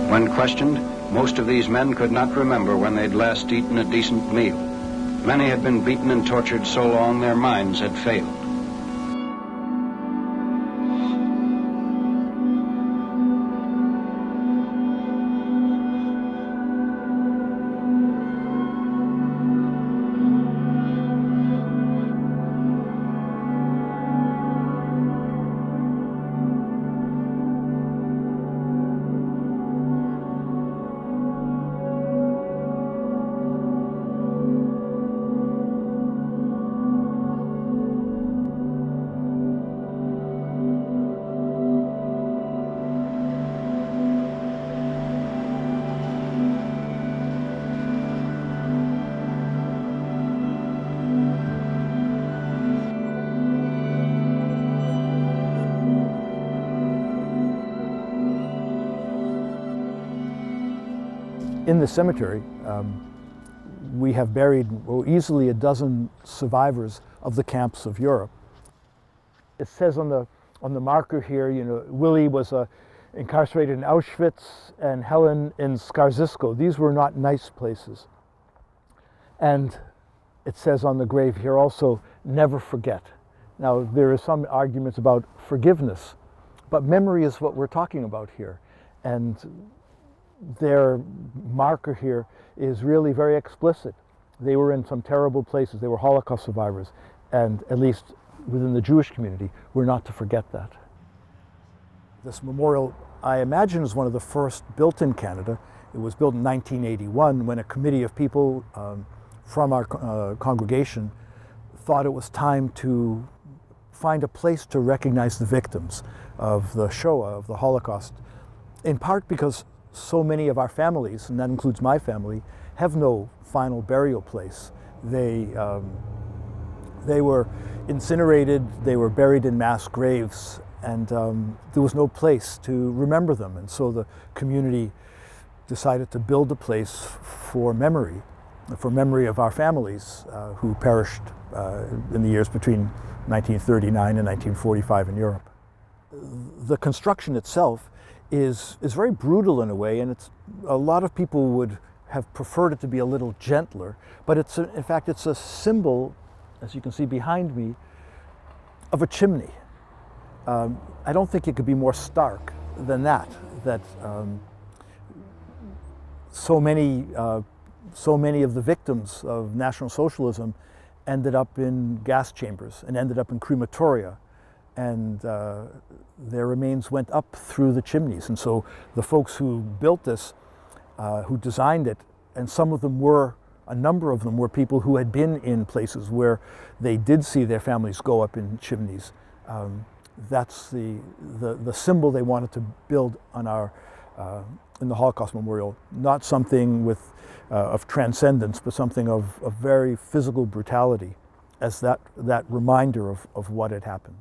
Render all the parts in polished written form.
When questioned, most of these men could not remember when they'd last eaten a decent meal. Many had been beaten and tortured so long their minds had failed. In the cemetery, we have buried easily a dozen survivors of the camps of Europe. It says on the marker here, you know, Willie was incarcerated in Auschwitz and Helen in Skaržisko. These were not nice places. And it says on the grave here also, never forget. Now, there are some arguments about forgiveness, but memory is what we're talking about here. And their marker here is really very explicit. They were in some terrible places. They were Holocaust survivors, and at least within the Jewish community, we're not to forget that. This memorial, I imagine, is one of the first built in Canada. It was built in 1981 when a committee of people from our congregation thought it was time to find a place to recognize the victims of the Shoah, of the Holocaust, in part because so many of our families, and that includes my family, have no final burial place. They were incinerated, they were buried in mass graves, and there was no place to remember them. And so the community decided to build a place for memory of our families who perished in the years between 1939 and 1945 in Europe. The construction itself is very brutal in a way, and a lot of people would have preferred it to be a little gentler, but in fact it's a symbol, as you can see behind me, of a chimney. I don't think it could be more stark than that so many of the victims of National Socialism ended up in gas chambers and ended up in crematoria, and their remains went up through the chimneys. And so the folks who built this, who designed it, and a number of them were people who had been in places where they did see their families go up in chimneys. That's the symbol they wanted to build on in the Holocaust Memorial, not something of transcendence, but something of very physical brutality as that reminder of what had happened.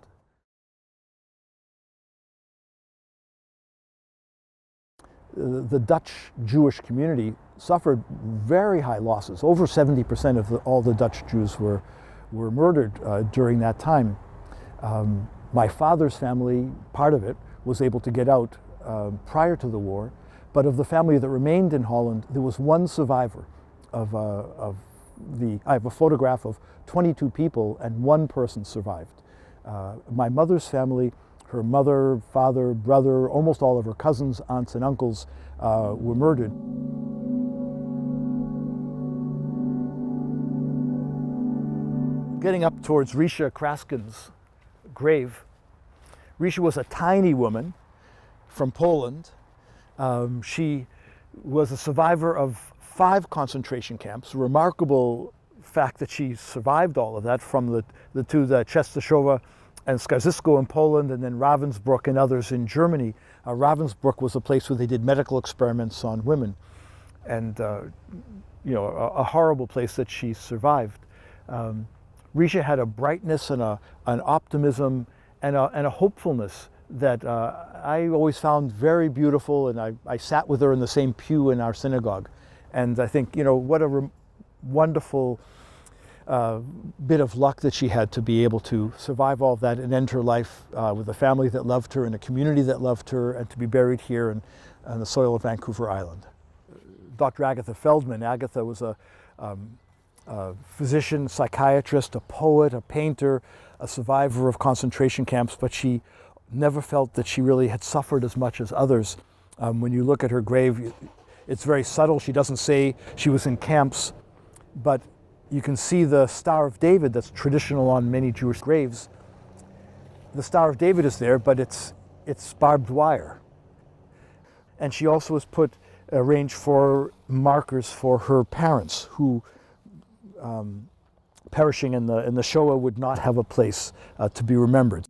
The Dutch Jewish community suffered very high losses. Over 70% of all the Dutch Jews were murdered during that time. My father's family, part of it, was able to get out prior to the war, but of the family that remained in Holland, there was one survivor I have a photograph of 22 people, and one person survived. My mother's family, her mother, father, brother, almost all of her cousins, aunts, and uncles were murdered. Getting up towards Risha Kraskin's grave, Risha was a tiny woman from Poland. She was a survivor of 5 concentration camps. A remarkable fact that she survived all of that, from the 2, the Częstochowa and Skarżysko in Poland, and then Ravensbrück and others in Germany. Ravensbrück was a place where they did medical experiments on women, and a horrible place that she survived. Risha had a brightness and an optimism and a hopefulness that I always found very beautiful, and I sat with her in the same pew in our synagogue. And I think, what a wonderful bit of luck that she had to be able to survive all of that and end her life with a family that loved her and a community that loved her, and to be buried here on the soil of Vancouver Island. Dr. Agatha Feldman. Agatha was a physician, psychiatrist, a poet, a painter, a survivor of concentration camps, but she never felt that she really had suffered as much as others. When you look at her grave, it's very subtle. She doesn't say she was in camps, but you can see the Star of David that's traditional on many Jewish graves. The Star of David is there, but it's barbed wire. And she also has arranged for markers for her parents who, perishing in the Shoah, would not have a place to be remembered.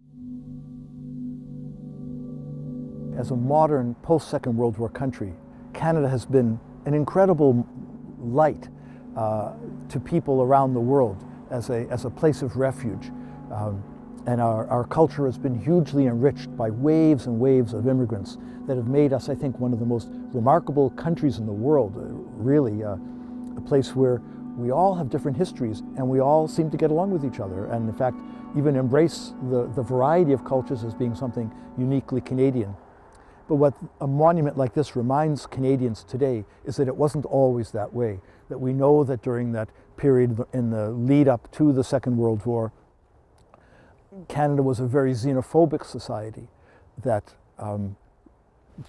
As a modern post-Second World War country, Canada has been an incredible light to people around the world as a place of refuge. And our culture has been hugely enriched by waves and waves of immigrants that have made us, I think, one of the most remarkable countries in the world, really a place where we all have different histories and we all seem to get along with each other, and in fact even embrace the variety of cultures as being something uniquely Canadian. But what a monument like this reminds Canadians today is that it wasn't always that way, that we know that during that period in the lead up to the Second World War, Canada was a very xenophobic society that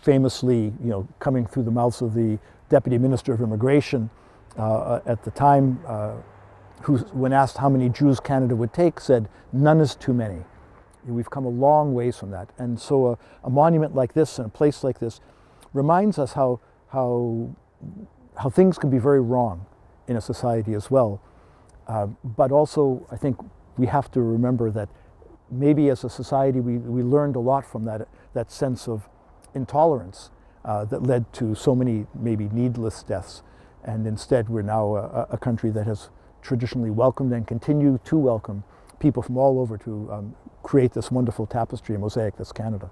famously, coming through the mouths of the Deputy Minister of Immigration at the time, who, when asked how many Jews Canada would take, said, "None is too many." We've come a long ways from that. And so a monument like this and a place like this reminds us how things can be very wrong in a society as well. But also, I think we have to remember that maybe as a society we learned a lot from that sense of intolerance that led to so many maybe needless deaths. And instead we're now a country that has traditionally welcomed and continue to welcome people from all over to create this wonderful tapestry and mosaic that's Canada.